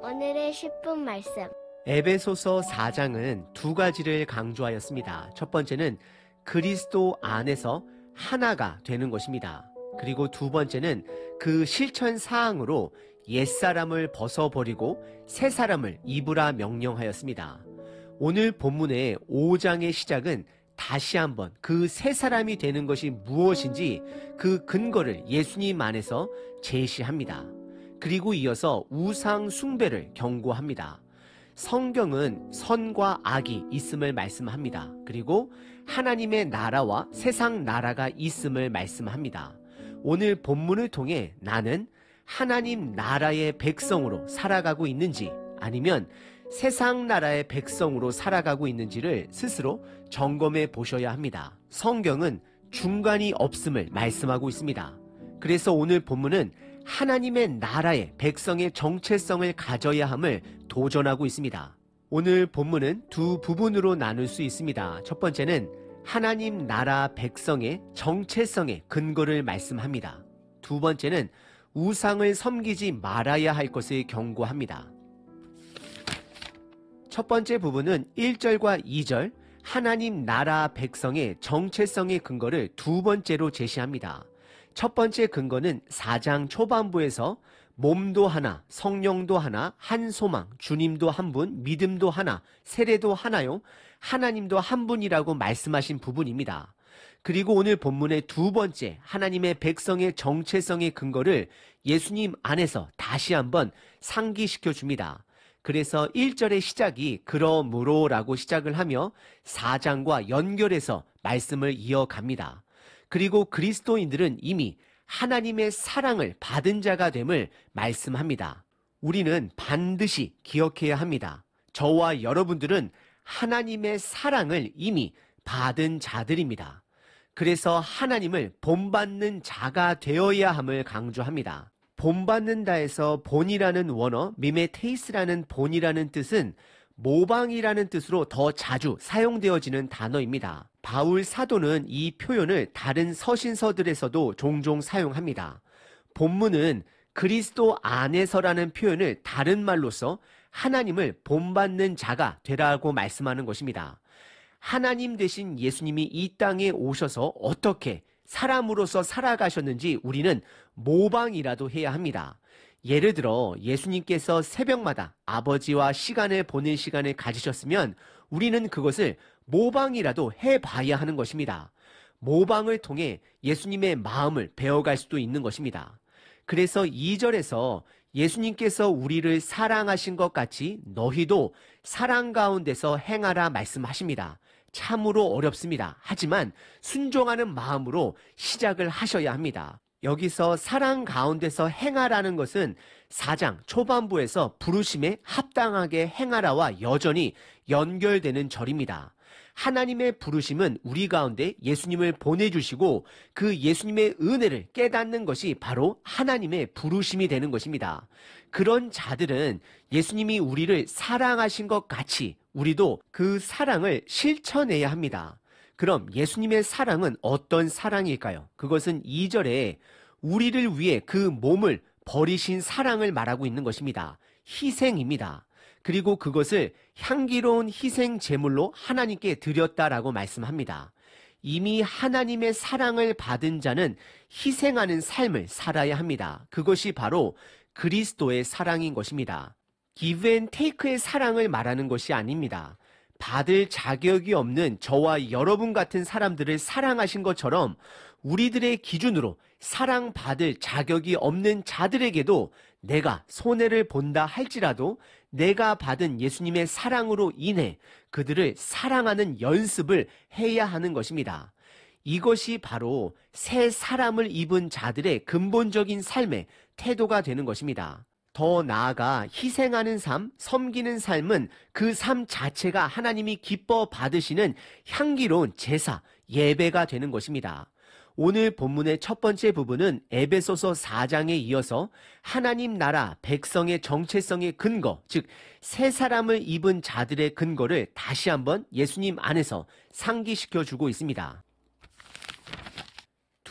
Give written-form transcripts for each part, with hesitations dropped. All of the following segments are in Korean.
오늘의 10분 말씀. 에베소서 4장은 두 가지를 강조하였습니다. 첫 번째는 그리스도 안에서 하나가 되는 것입니다. 그리고 두 번째는 그 실천 사항으로 옛사람을 벗어버리고 새 사람을 입으라 명령하였습니다. 오늘 본문의 5장의 시작은 다시 한번 그 새 사람이 되는 것이 무엇인지 그 근거를 예수님 안에서 제시합니다. 그리고 이어서 우상 숭배를 경고합니다. 성경은 선과 악이 있음을 말씀합니다. 그리고 하나님의 나라와 세상 나라가 있음을 말씀합니다. 오늘 본문을 통해 나는 하나님 나라의 백성으로 살아가고 있는지 아니면 세상 나라의 백성으로 살아가고 있는지를 스스로 점검해 보셔야 합니다. 성경은 중간이 없음을 말씀하고 있습니다. 그래서 오늘 본문은 하나님의 나라의 백성의 정체성을 가져야 함을 도전하고 있습니다. 오늘 본문은 두 부분으로 나눌 수 있습니다. 첫 번째는 하나님 나라 백성의 정체성의 근거를 말씀합니다. 두 번째는 우상을 섬기지 말아야 할 것을 경고합니다. 첫 번째 부분은 1절과 2절 하나님 나라 백성의 정체성의 근거를 두 번째로 제시합니다. 첫 번째 근거는 4장 초반부에서 몸도 하나, 성령도 하나, 한 소망, 주님도 한 분, 믿음도 하나, 세례도 하나요, 하나님도 한 분이라고 말씀하신 부분입니다. 그리고 오늘 본문의 두 번째 하나님의 백성의 정체성의 근거를 예수님 안에서 다시 한번 상기시켜 줍니다. 그래서 1절의 시작이 그러므로라고 시작을 하며 4장과 연결해서 말씀을 이어갑니다. 그리고 그리스도인들은 이미 하나님의 사랑을 받은 자가 됨을 말씀합니다. 우리는 반드시 기억해야 합니다. 저와 여러분들은 하나님의 사랑을 이미 받은 자들입니다. 그래서 하나님을 본받는 자가 되어야 함을 강조합니다. 본받는다에서 본이라는 원어, 미메테이스라는 본이라는 뜻은 모방이라는 뜻으로 더 자주 사용되어지는 단어입니다. 바울 사도는 이 표현을 다른 서신서들에서도 종종 사용합니다. 본문은 그리스도 안에서라는 표현을 다른 말로써 하나님을 본받는 자가 되라고 말씀하는 것입니다. 하나님 되신 예수님이 이 땅에 오셔서 어떻게 사람으로서 살아가셨는지 우리는 모방이라도 해야 합니다. 예를 들어 예수님께서 새벽마다 아버지와 시간을 보낸 시간을 가지셨으면 우리는 그것을 모방이라도 해봐야 하는 것입니다. 모방을 통해 예수님의 마음을 배워갈 수도 있는 것입니다. 그래서 2절에서 예수님께서 우리를 사랑하신 것 같이 너희도 사랑 가운데서 행하라 말씀하십니다. 참으로 어렵습니다. 하지만 순종하는 마음으로 시작을 하셔야 합니다. 여기서 사랑 가운데서 행하라는 것은 4장 초반부에서 부르심에 합당하게 행하라와 여전히 연결되는 절입니다. 하나님의 부르심은 우리 가운데 예수님을 보내주시고 그 예수님의 은혜를 깨닫는 것이 바로 하나님의 부르심이 되는 것입니다. 그런 자들은 예수님이 우리를 사랑하신 것 같이 우리도 그 사랑을 실천해야 합니다. 그럼 예수님의 사랑은 어떤 사랑일까요? 그것은 2절에 우리를 위해 그 몸을 버리신 사랑을 말하고 있는 것입니다. 희생입니다. 그리고 그것을 향기로운 희생 제물로 하나님께 드렸다라고 말씀합니다. 이미 하나님의 사랑을 받은 자는 희생하는 삶을 살아야 합니다. 그것이 바로 그리스도의 사랑인 것입니다. give and take의 사랑을 말하는 것이 아닙니다. 받을 자격이 없는 저와 여러분 같은 사람들을 사랑하신 것처럼 우리들의 기준으로 사랑받을 자격이 없는 자들에게도 내가 손해를 본다 할지라도 내가 받은 예수님의 사랑으로 인해 그들을 사랑하는 연습을 해야 하는 것입니다. 이것이 바로 새 사람을 입은 자들의 근본적인 삶의 태도가 되는 것입니다. 더 나아가 희생하는 삶, 섬기는 삶은 그 삶 자체가 하나님이 기뻐 받으시는 향기로운 제사, 예배가 되는 것입니다. 오늘 본문의 첫 번째 부분은 에베소서 4장에 이어서 하나님 나라 백성의 정체성의 근거, 즉 새 사람을 입은 자들의 근거를 다시 한번 예수님 안에서 상기시켜 주고 있습니다.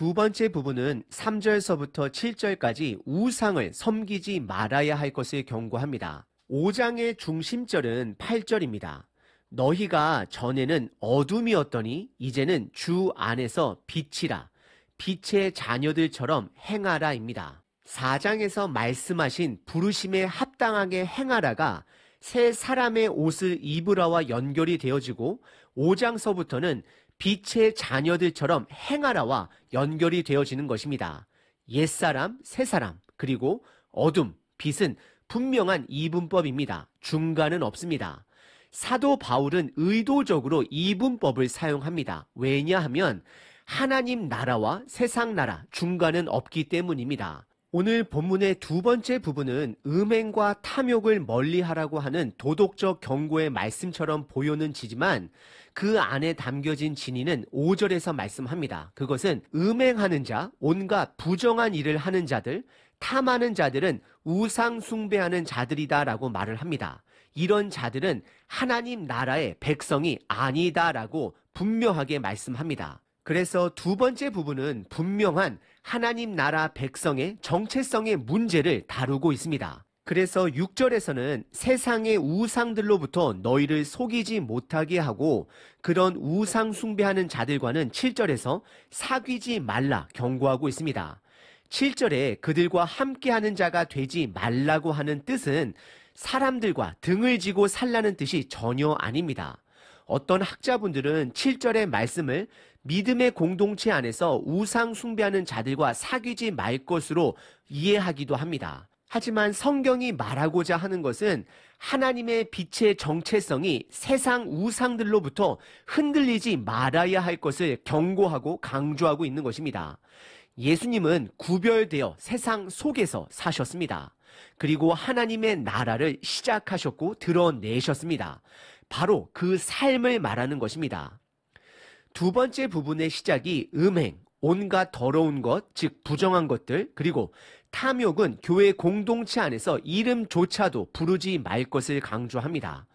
두 번째 부분은 3절서부터 7절까지 우상을 섬기지 말아야 할 것을 경고합니다. 5장의 중심절은 8절입니다. 너희가 전에는 어둠이었더니 이제는 주 안에서 빛이라. 빛의 자녀들처럼 행하라입니다. 4장에서 말씀하신 부르심에 합당하게 행하라가 새 사람의 옷을 입으라와 연결이 되어지고 5장서부터는 빛의 자녀들처럼 행하라와 연결이 되어지는 것입니다. 옛사람, 새사람, 그리고 어둠, 빛은 분명한 이분법입니다. 중간은 없습니다. 사도 바울은 의도적으로 이분법을 사용합니다. 왜냐하면 하나님 나라와 세상 나라 중간은 없기 때문입니다. 오늘 본문의 두 번째 부분은 음행과 탐욕을 멀리하라고 하는 도덕적 경고의 말씀처럼 보여는 지지만 그 안에 담겨진 진리는 5절에서 말씀합니다. 그것은 음행하는 자, 온갖 부정한 일을 하는 자들, 탐하는 자들은 우상 숭배하는 자들이다라고 말을 합니다. 이런 자들은 하나님 나라의 백성이 아니다라고 분명하게 말씀합니다. 그래서 두 번째 부분은 분명한 하나님 나라 백성의 정체성의 문제를 다루고 있습니다. 그래서 6절에서는 세상의 우상들로부터 너희를 속이지 못하게 하고 그런 우상 숭배하는 자들과는 7절에서 사귀지 말라 경고하고 있습니다. 7절에 그들과 함께하는 자가 되지 말라고 하는 뜻은 사람들과 등을 지고 살라는 뜻이 전혀 아닙니다. 어떤 학자분들은 7절의 말씀을 믿음의 공동체 안에서 우상 숭배하는 자들과 사귀지 말 것으로 이해하기도 합니다. 하지만 성경이 말하고자 하는 것은 하나님의 빛의 정체성이 세상 우상들로부터 흔들리지 말아야 할 것을 경고하고 강조하고 있는 것입니다. 예수님은 구별되어 세상 속에서 사셨습니다. 그리고 하나님의 나라를 시작하셨고 드러내셨습니다. 바로 그 삶을 말하는 것입니다. 두 번째 부분의 시작이 음행, 온갖 더러운 것, 즉 부정한 것들, 그리고 탐욕은 교회 공동체 안에서 이름조차도 부르지 말 것을 강조합니다.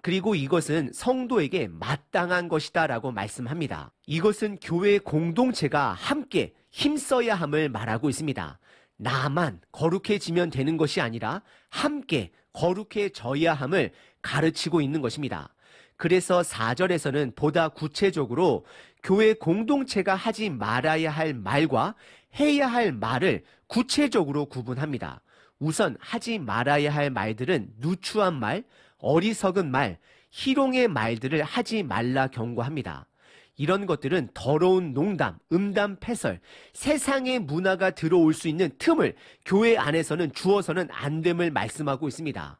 그리고 이것은 성도에게 마땅한 것이다 라고 말씀합니다. 이것은 교회 공동체가 함께 힘써야 함을 말하고 있습니다. 나만 거룩해지면 되는 것이 아니라 함께 거룩해져야 함을 가르치고 있는 것입니다. 그래서 4절에서는 보다 구체적으로 교회 공동체가 하지 말아야 할 말과 해야 할 말을 구체적으로 구분합니다. 우선 하지 말아야 할 말들은 누추한 말, 어리석은 말, 희롱의 말들을 하지 말라 경고합니다. 이런 것들은 더러운 농담, 음담, 패설, 세상의 문화가 들어올 수 있는 틈을 교회 안에서는 주어서는 안 됨을 말씀하고 있습니다.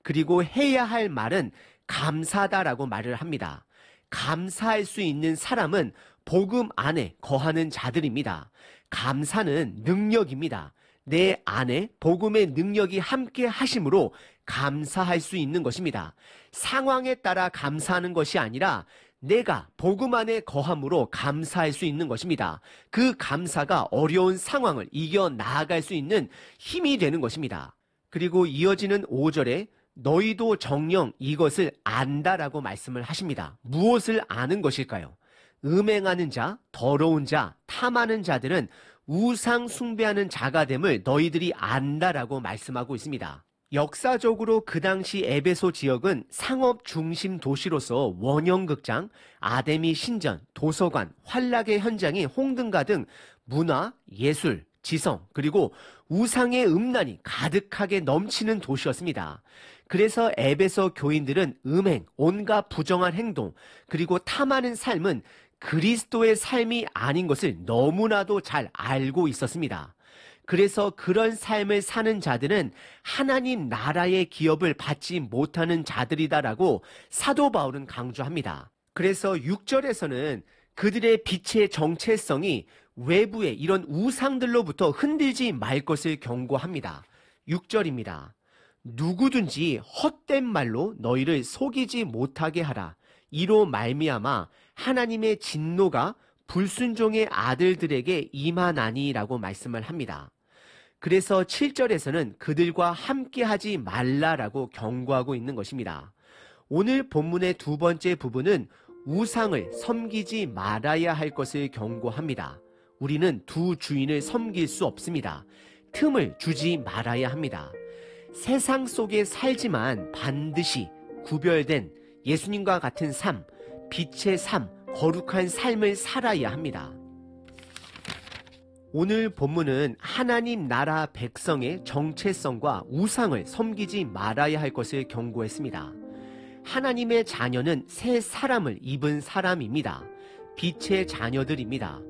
그리고 해야 할 말은 감사다라고 말을 합니다. 감사할 수 있는 사람은 복음 안에 거하는 자들입니다. 감사는 능력입니다. 내 안에 복음의 능력이 함께 하심으로 감사할 수 있는 것입니다. 상황에 따라 감사하는 것이 아니라 내가 복음 안에 거함으로 감사할 수 있는 것입니다. 그 감사가 어려운 상황을 이겨 나아갈 수 있는 힘이 되는 것입니다. 그리고 이어지는 5절에 너희도 정녕 이것을 안다라고 말씀을 하십니다. 무엇을 아는 것일까요? 음행하는 자, 더러운 자, 탐하는 자들은 우상 숭배하는 자가 됨을 너희들이 안다라고 말씀하고 있습니다. 역사적으로 그 당시 에베소 지역은 상업 중심 도시로서 원형극장, 아데미 신전, 도서관, 환락의 현장이 홍등가 등 문화, 예술, 지성, 그리고 우상의 음란이 가득하게 넘치는 도시였습니다. 그래서 에베소 교인들은 음행, 온갖 부정한 행동, 그리고 탐하는 삶은 그리스도의 삶이 아닌 것을 너무나도 잘 알고 있었습니다. 그래서 그런 삶을 사는 자들은 하나님 나라의 기업을 받지 못하는 자들이다라고 사도 바울은 강조합니다. 그래서 6절에서는 그들의 빛의 정체성이 외부의 이런 우상들로부터 흔들지 말 것을 경고합니다. 6절입니다. 누구든지 헛된 말로 너희를 속이지 못하게 하라. 이로 말미암아 하나님의 진노가 불순종의 아들들에게 임하나니라고 말씀을 합니다. 그래서 7절에서는 그들과 함께하지 말라라고 경고하고 있는 것입니다. 오늘 본문의 두 번째 부분은 우상을 섬기지 말아야 할 것을 경고합니다. 우리는 두 주인을 섬길 수 없습니다. 틈을 주지 말아야 합니다. 세상 속에 살지만 반드시 구별된 예수님과 같은 삶, 빛의 삶, 거룩한 삶을 살아야 합니다. 오늘 본문은 하나님 나라 백성의 정체성과 우상을 섬기지 말아야 할 것을 경고했습니다. 하나님의 자녀는 새 사람을 입은 사람입니다. 빛의 자녀들입니다.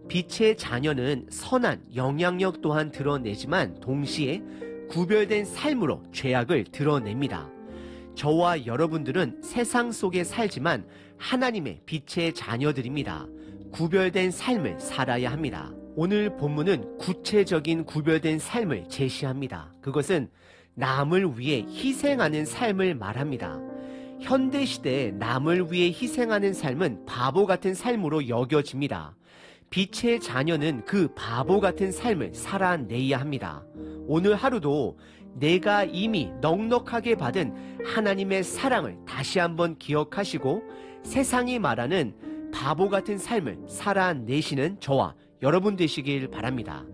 빛의 자녀는 선한 영향력 또한 드러내지만 동시에 구별된 삶으로 죄악을 드러냅니다. 저와 여러분들은 세상 속에 살지만 하나님의 빛의 자녀들입니다. 구별된 삶을 살아야 합니다. 오늘 본문은 구체적인 구별된 삶을 제시합니다. 그것은 남을 위해 희생하는 삶을 말합니다. 현대시대에 남을 위해 희생하는 삶은 바보 같은 삶으로 여겨집니다. 빛의 자녀는 그 바보 같은 삶을 살아내야 합니다. 오늘 하루도 내가 이미 넉넉하게 받은 하나님의 사랑을 다시 한번 기억하시고 세상이 말하는 바보 같은 삶을 살아내시는 저와 여러분 되시길 바랍니다.